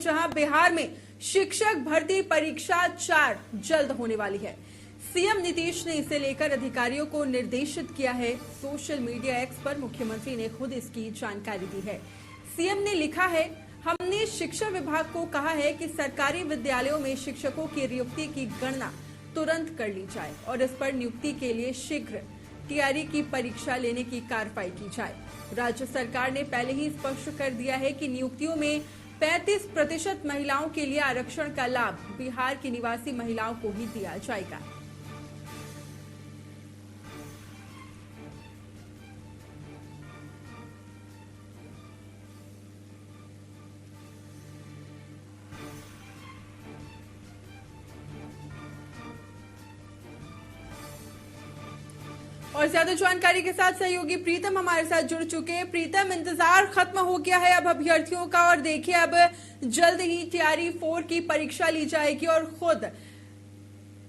जहां बिहार में शिक्षक भर्ती परीक्षा 4 जल्द होने वाली है। सीएम नीतीश ने इसे लेकर अधिकारियों को निर्देशित किया है। सोशल मीडिया एक्स पर मुख्यमंत्री ने खुद इसकी जानकारी दी है। सीएम ने लिखा है, हमने शिक्षा विभाग को कहा है कि सरकारी विद्यालयों में शिक्षकों की नियुक्ति की गणना तुरंत कर ली जाए और इस पर नियुक्ति के लिए शीघ्र टीआरई की परीक्षा लेने की कार्रवाई की जाए। राज्य सरकार ने पहले ही स्पष्ट कर दिया है कि नियुक्तियों में 35% महिलाओं के लिए आरक्षण का लाभ बिहार की निवासी महिलाओं को ही दिया जाएगा। और ज्यादा जानकारी के साथ सहयोगी प्रीतम हमारे साथ जुड़ चुके हैं। प्रीतम, इंतजार खत्म हो गया है अब अभ्यर्थियों का और देखिए अब जल्द ही टीआरई 4 की परीक्षा ली जाएगी और खुद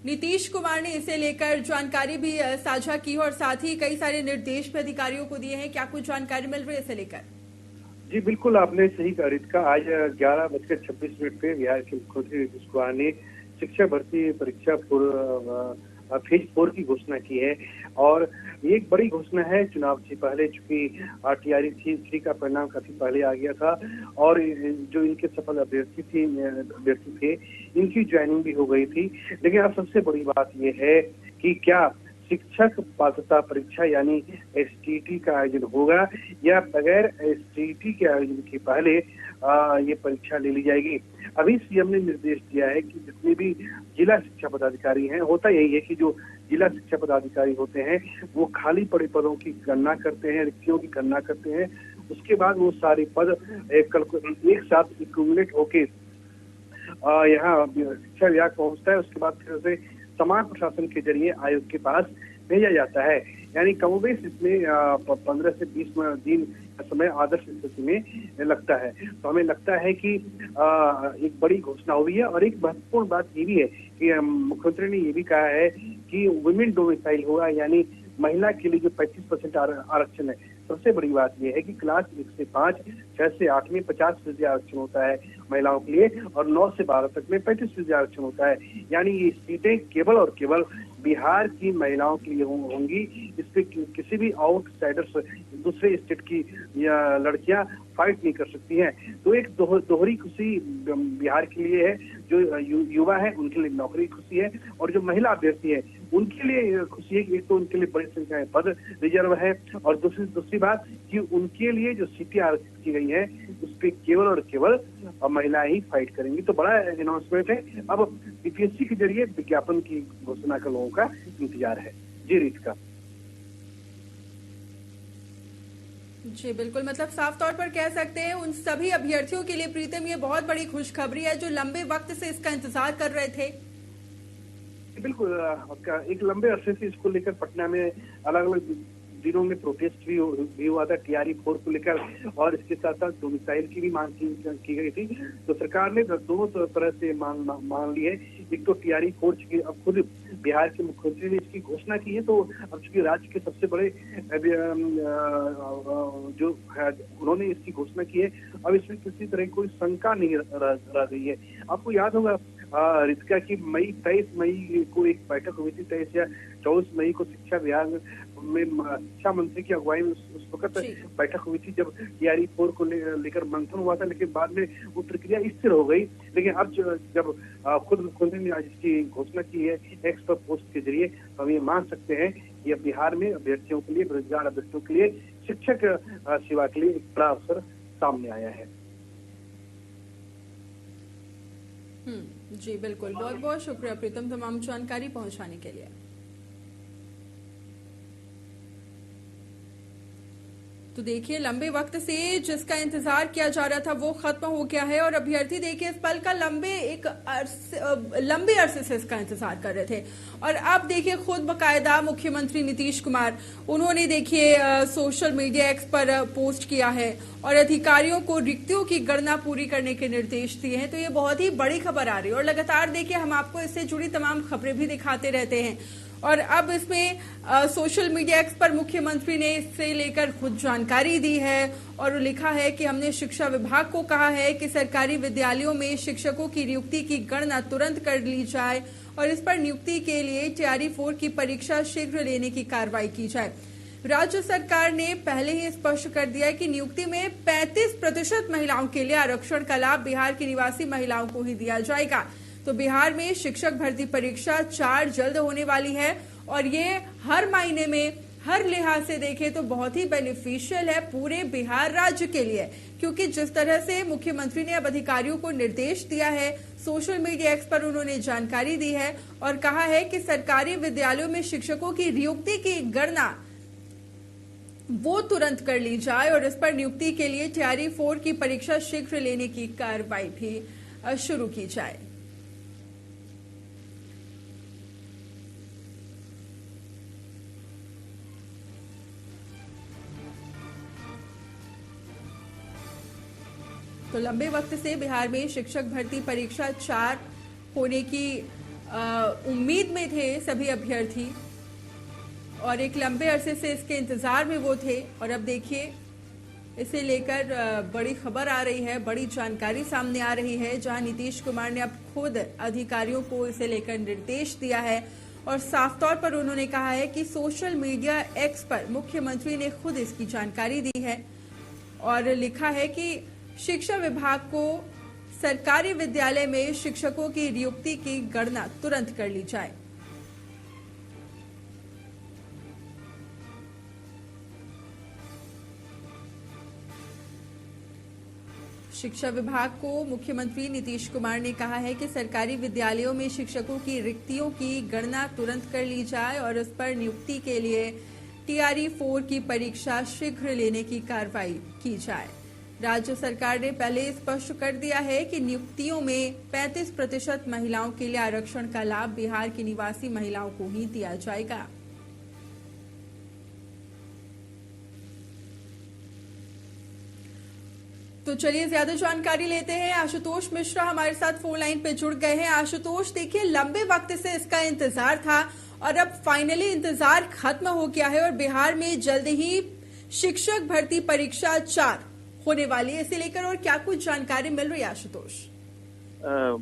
नीतीश कुमार ने इसे लेकर जानकारी भी साझा की और साथ ही कई सारे निर्देश भी अधिकारियों को दिए हैं। क्या कुछ जानकारी मिल रही है इसे लेकर? जी बिल्कुल, आपने सही कहा रितिका। आज 11:26 पे बिहार के मुख्यमंत्री नीतीश कुमार ने शिक्षा भर्ती परीक्षा फेज 4 की घोषणा की है और एक बड़ी घोषणा है चुनाव से पहले, चूंकि टीआरई 3 का परिणाम काफी पहले आ गया था और जो इनके सफल अभ्यर्थी थे इनकी ज्वाइनिंग भी हो गई थी। लेकिन अब सबसे बड़ी बात यह है कि क्या शिक्षक पात्रता परीक्षा यानी एसटीईटी का आयोजन होगा या बगैर एसटीईटी के आयोजन के पहले ये परीक्षा ले ली जाएगी। अभी सीएम ने निर्देश दिया है कि जितने भी जिला शिक्षा पदाधिकारी हैं, होता यही है कि जो जिला शिक्षा पदाधिकारी होते हैं वो खाली पड़े पदों की गणना करते हैं, रिक्तियों की गणना करते हैं। उसके बाद वो सारे पद एक साथ एक्यूमुलेट होके यहाँ शिक्षा विभाग पहुंचता है। उसके बाद फिर उसे समान प्रशासन के जरिए आयोग के पास भेजा जाता है। यानी कमोबेश इसमें 15 से 20 दिन का समय आदर्श स्थिति में लगता है। तो हमें लगता है कि एक बड़ी घोषणा हुई है और एक महत्वपूर्ण बात ये भी है कि मुख्यमंत्री ने ये भी कहा है कि वुमेन डोमिसाइल होगा, यानी महिला के लिए जो 35% आरक्षण है। सबसे बड़ी बात यह है कि क्लास 1 से 5, 6 से 8 में 50% आरक्षण होता है महिलाओं के लिए और 9 से 12 तक में 35% आरक्षण होता है। यानी ये सीटें केवल और केवल बिहार की महिलाओं के लिए होंगी। इस पे किसी भी आउटसाइडर्स, दूसरे स्टेट की लड़कियां फाइट नहीं कर सकती हैं। तो एक दोहरी खुशी बिहार के लिए है। जो युवा है उनके लिए नौकरी खुशी है और जो महिला अभ्यर्थी है उनके लिए खुशी है कि एक तो उनके लिए बड़ी संख्या में पद रिजर्व है और दूसरी बात कि उनके लिए जो सीटें आरक्षित की गई है उस पर केवल और केवल महिलाएं ही फाइट करेंगी। तो बड़ा अनाउंसमेंट है। अब बीपीएससी के जरिए विज्ञापन की घोषणा का लोगों का इंतजार है। जी रितिका। जी बिल्कुल, मतलब साफ तौर पर कह सकते हैं उन सभी अभ्यर्थियों के लिए प्रीतम ये बहुत बड़ी खुशखबरी है जो लंबे वक्त से इसका इंतजार कर रहे थे। बिल्कुल, एक लंबे अरसे से इसको लेकर पटना में अलग अलग दिनों में प्रोटेस्ट भी हुआ था टीआरई 4 को लेकर और इसके साथ साथ डोमिसाइल की भी मांग की गई थी। तो सरकार ने दोनों तरह से मान ली है। एक तो टीआरई 4 की अब खुद बिहार के मुख्यमंत्री ने इसकी घोषणा की है, तो अब चूंकि राज्य के सबसे बड़े जो है उन्होंने इसकी घोषणा की है, अब इसमें किसी तरह की कोई शंका नहीं रह गई है। आपको याद होगा रितिका की 23 मई को एक बैठक हुई थी, 23 या 24 मई को शिक्षा विभाग में शिक्षा मंत्री की अगुवाई में उस वक्त बैठक हुई थी जब टीआरई 4 को लेकर मंथन हुआ था। लेकिन बाद में वो प्रक्रिया स्थिर हो गई। लेकिन अब जब खुद मुख्यमंत्री ने आज इसकी घोषणा की है एक्स पर पोस्ट के जरिए, तो हम ये मान सकते हैं कि अब बिहार में अभ्यर्थियों के लिए, बेरोजगार अभ्यर्थियों के लिए शिक्षक सेवा के लिए एक बड़ा अवसर सामने आया है। जी बिल्कुल, बहुत बहुत शुक्रिया प्रीतम तमाम जानकारी पहुंचाने के लिए। तो देखिए लंबे वक्त से जिसका इंतजार किया जा रहा था वो खत्म हो गया है और अभ्यर्थी देखिए इस पल का लंबे अरसे से इसका इंतजार कर रहे थे और अब देखिए खुद बकायदा मुख्यमंत्री नीतीश कुमार उन्होंने देखिए सोशल मीडिया एक्स पर पोस्ट किया है और अधिकारियों को रिक्तियों की गणना पूरी करने के निर्देश दिए हैं। तो ये बहुत ही बड़ी खबर आ रही है और लगातार देखिए हम आपको इससे जुड़ी तमाम खबरें भी दिखाते रहते हैं। और अब इसमें सोशल मीडिया एक्स पर मुख्यमंत्री ने इससे लेकर खुद जानकारी दी है और लिखा है कि हमने शिक्षा विभाग को कहा है कि सरकारी विद्यालयों में शिक्षकों की नियुक्ति की गणना तुरंत कर ली जाए और इस पर नियुक्ति के लिए तैयारी 4 की परीक्षा शीघ्र लेने की कार्रवाई की जाए। राज्य सरकार ने पहले ही स्पष्ट कर दिया है कि नियुक्ति में 35% महिलाओं के लिए आरक्षण का लाभ बिहार की निवासी महिलाओं को ही दिया जाएगा। तो बिहार में शिक्षक भर्ती परीक्षा 4 जल्द होने वाली है और ये हर महीने में हर लिहाज से देखें तो बहुत ही बेनिफिशियल है पूरे बिहार राज्य के लिए, क्योंकि जिस तरह से मुख्यमंत्री ने अब अधिकारियों को निर्देश दिया है, सोशल मीडिया एक्स पर उन्होंने जानकारी दी है और कहा है कि सरकारी विद्यालयों में शिक्षकों की नियुक्ति की गणना वो तुरंत कर ली जाए और इस पर नियुक्ति के लिए तैयारी 4 की परीक्षा शीघ्र लेने की कार्रवाई भी शुरू की जाए। तो लंबे वक्त से बिहार में शिक्षक भर्ती परीक्षा 4 होने की उम्मीद में थे सभी अभ्यर्थी और एक लंबे अरसे से इसके इंतजार में वो थे और अब देखिए इसे लेकर बड़ी खबर आ रही है, बड़ी जानकारी सामने आ रही है, जहां नीतीश कुमार ने अब खुद अधिकारियों को इसे लेकर निर्देश दिया है और साफ तौर पर उन्होंने कहा है कि सोशल मीडिया एक्स पर मुख्यमंत्री ने खुद इसकी जानकारी दी है और लिखा है कि शिक्षा विभाग को सरकारी विद्यालय में शिक्षकों की नियुक्ति की गणना तुरंत कर ली जाए। शिक्षा विभाग को मुख्यमंत्री नीतीश कुमार ने कहा है कि सरकारी विद्यालयों में शिक्षकों की रिक्तियों की गणना तुरंत कर ली जाए और इस पर नियुक्ति के लिए तैयारी 4 की परीक्षा शीघ्र लेने की कार्रवाई की जाए। राज्य सरकार ने पहले स्पष्ट कर दिया है कि नियुक्तियों में 35% महिलाओं के लिए आरक्षण का लाभ बिहार की निवासी महिलाओं को ही दिया जाएगा। तो चलिए ज्यादा जानकारी लेते हैं। आशुतोष मिश्रा हमारे साथ फोन लाइन पे जुड़ गए हैं। आशुतोष, देखिए लंबे वक्त से इसका इंतजार था और अब फाइनली इंतजार खत्म हो गया है और बिहार में जल्द ही शिक्षक भर्ती परीक्षा 4 होने वाली है। इसे लेकर और क्या कुछ जानकारी मिल रही है आशुतोष?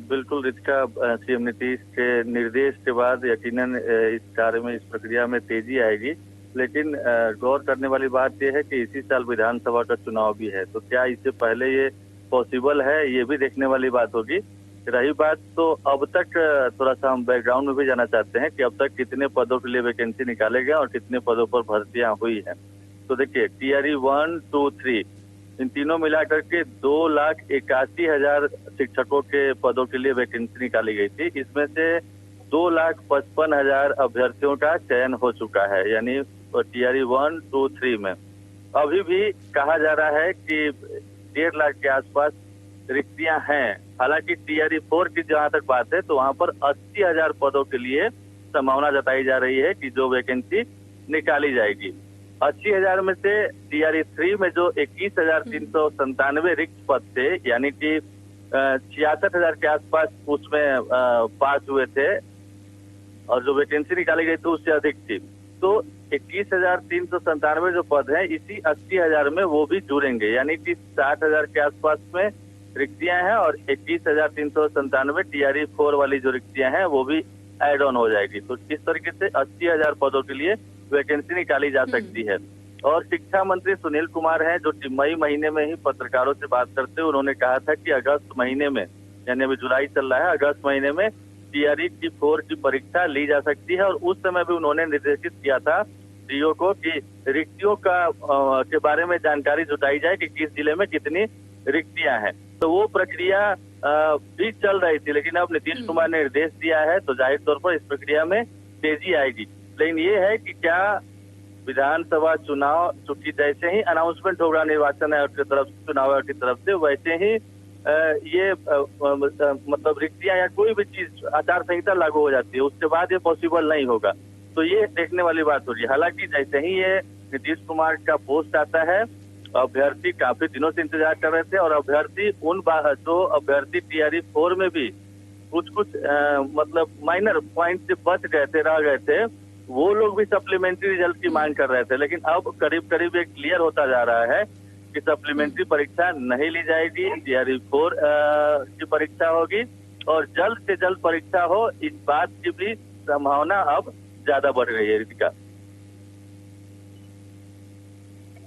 बिल्कुल रितिका, सीएम नीतीश के निर्देश के बाद यकीनन इस कार्य में, इस प्रक्रिया में तेजी आएगी। लेकिन गौर करने वाली बात यह है कि इसी साल विधानसभा का चुनाव भी है, तो क्या इससे पहले ये पॉसिबल है, ये भी देखने वाली बात होगी। रही बात तो अब तक थोड़ा सा हम बैकग्राउंड में भी जाना चाहते हैं कि अब तक कितने पदों के लिए वैकेंसी निकाले गए और कितने पदों पर भर्तियां हुई हैं। तो देखिए टीआरई 1, 2, 3 इन तीनों मिलाकर के 2,81,000 शिक्षकों के पदों के लिए वैकेंसी निकाली गई थी। इसमें से 2,55,000 अभ्यर्थियों का चयन हो चुका है, यानी टीआरई 1, 2, 3 में अभी भी कहा जा रहा है कि 1.5 लाख के आसपास रिक्तियां हैं। हालांकि टीआरई 4 की जहां तक बात है तो वहां पर 80,000 पदों के लिए संभावना जताई जा रही है कि जो वैकेंसी निकाली जाएगी। 80,000 में से टीआरई 3 में जो 21,397 रिक्त पद थे, यानी कि 66,000 के आसपास उसमें पास हुए थे और जो वैकेंसी निकाली गई थी उससे अधिक थी। तो 21,397 जो पद हैं, इसी 80,000 में वो भी जुड़ेंगे, यानी कि 60,000 के आसपास में रिक्तियां हैं और 21,397 टीआरई 4 वाली जो रिक्तियां हैं वो भी एड ऑन हो जाएगी। तो इस तरीके से 80,000 पदों के लिए वैकेंसी निकाली जा सकती है। और शिक्षा मंत्री सुनील कुमार हैं जो मई महीने में ही पत्रकारों से बात करते हुए उन्होंने कहा था कि अगस्त महीने में, यानी अभी जुलाई चल रहा है, अगस्त महीने में टीआरई 4 की परीक्षा ली जा सकती है। और उस समय भी उन्होंने निर्देशित किया था डीओ को कि रिक्तियों के बारे में जानकारी जुटाई जाए कि किस जिले में कितनी रिक्तियां हैं। तो वो प्रक्रिया भी चल रही थी, लेकिन अब नीतीश कुमार ने निर्देश दिया है तो जाहिर तौर पर इस प्रक्रिया में तेजी आएगी। लेकिन ये है कि क्या विधानसभा चुनाव, चूंकि जैसे ही अनाउंसमेंट होगा निर्वाचन आयोग की तरफ से, चुनाव आयोग की तरफ से, वैसे ही ये मतलब रिक्तियां या कोई भी चीज, आचार संहिता लागू हो जाती है, उसके बाद ये पॉसिबल नहीं होगा। तो ये देखने वाली बात हो रही है। हालांकि जैसे ही ये नीतीश कुमार का पोस्ट आता है अभ्यर्थी काफी दिनों से इंतजार कर रहे थे और अभ्यर्थी जो अभ्यर्थी टीआरई 4 में भी कुछ मतलब माइनर पॉइंट से बच गए थे, रह गए थे, वो लोग भी सप्लीमेंट्री रिजल्ट की मांग कर रहे थे। लेकिन अब करीब करीब एक क्लियर होता जा रहा है कि सप्लीमेंट्री परीक्षा नहीं ली जाएगी, टीआरई 4 की परीक्षा होगी और जल्द से जल्द परीक्षा हो, इस बात की भी संभावना अब ज्यादा बढ़ गई है। रितिका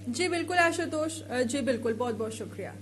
जी बिल्कुल आशुतोष, जी बिल्कुल, बहुत बहुत शुक्रिया।